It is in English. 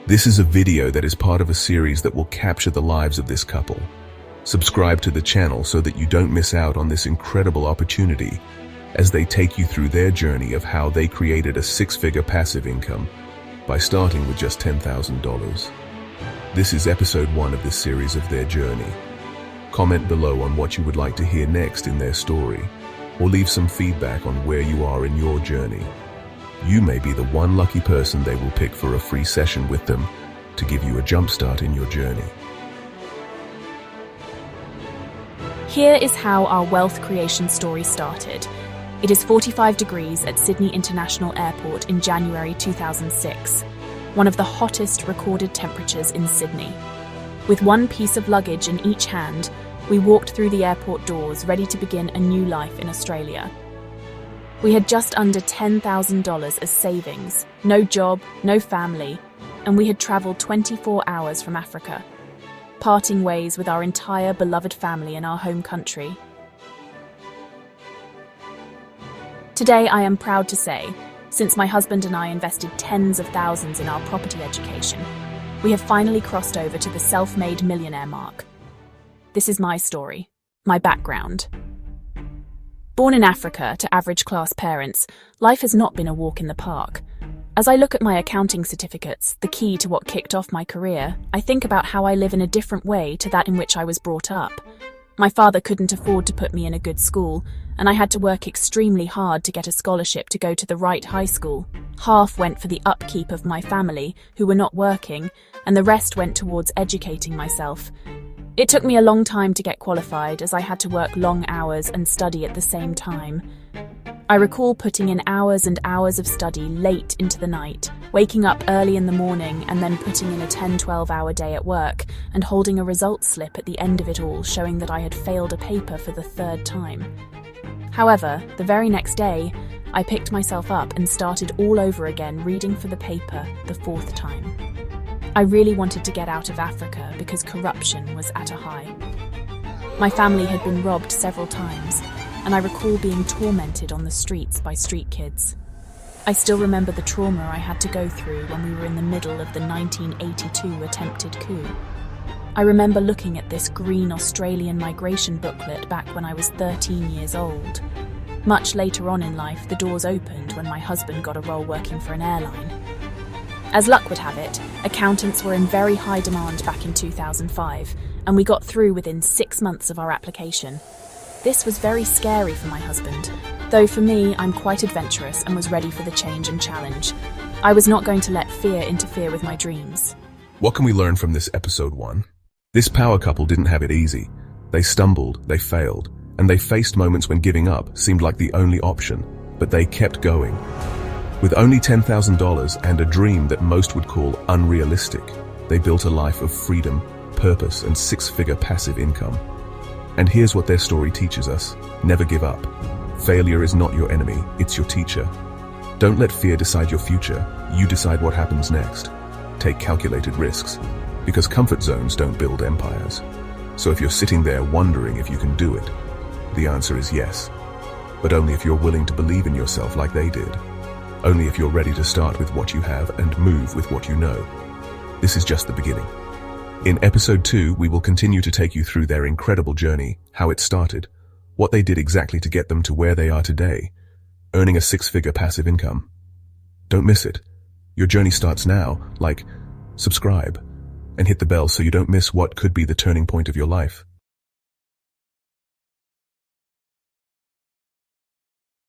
This is a video that is part of a series that will capture the lives of this couple. Subscribe to the channel so that you don't miss out on this incredible opportunity as they take you through their journey of how they created a six-figure passive income by starting with just $10,000. This is episode 1 of this series of their journey. Comment below on what you would like to hear next in their story, or leave some feedback on where you are in your journey. You may be the one lucky person they will pick for a free session with them to give you a jumpstart in your journey. Here is how our wealth creation story started. It is 45 degrees at Sydney International Airport in January 2006, one of the hottest recorded temperatures in Sydney. With one piece of luggage in each hand, we walked through the airport doors ready to begin a new life in Australia. We had just under $10,000 as savings, no job, no family, and we had travelled 24 hours from Africa, parting ways with our entire beloved family in our home country. Today, I am proud to say, since my husband and I invested tens of thousands in our property education, we have finally crossed over to the self-made millionaire mark. This is my story, my background. Born in Africa to average-class parents, life has not been a walk in the park. As I look at my accounting certificates, the key to what kicked off my career, I think about how I live in a different way to that in which I was brought up. My father couldn't afford to put me in a good school, and I had to work extremely hard to get a scholarship to go to the right high school. Half went for the upkeep of my family, who were not working, and the rest went towards educating myself. It took me a long time to get qualified, as I had to work long hours and study at the same time. I recall putting in hours and hours of study late into the night, waking up early in the morning and then putting in a 10-12-hour day at work and holding a results slip at the end of it all showing that I had failed a paper for the 3rd time. However, the very next day, I picked myself up and started all over again reading for the paper the 4th time. I really wanted to get out of Africa because corruption was at a high. My family had been robbed several times, and I recall being tormented on the streets by street kids. I still remember the trauma I had to go through when we were in the middle of the 1982 attempted coup. I remember looking at this green Australian migration booklet back when I was 13 years old. Much later on in life, the doors opened when my husband got a role working for an airline. As luck would have it, accountants were in very high demand back in 2005, and we got through within 6 months of our application. This was very scary for my husband, though for me, I'm quite adventurous and was ready for the change and challenge. I was not going to let fear interfere with my dreams. What can we learn from this episode 1? This power couple didn't have it easy. They stumbled, they failed, and they faced moments when giving up seemed like the only option, but they kept going. With only $10,000 and a dream that most would call unrealistic, they built a life of freedom, purpose, and six-figure passive income. And here's what their story teaches us. Never give up. Failure is not your enemy, it's your teacher. Don't let fear decide your future. You decide what happens next. Take calculated risks, because comfort zones don't build empires. So if you're sitting there wondering if you can do it, the answer is yes. But only if you're willing to believe in yourself like they did. Only if you're ready to start with what you have and move with what you know. This is just the beginning. In episode 2, we will continue to take you through their incredible journey, how it started, what they did exactly to get them to where they are today, earning a six-figure passive income. Don't miss it. Your journey starts now. Like, subscribe, and hit the bell so you don't miss what could be the turning point of your life.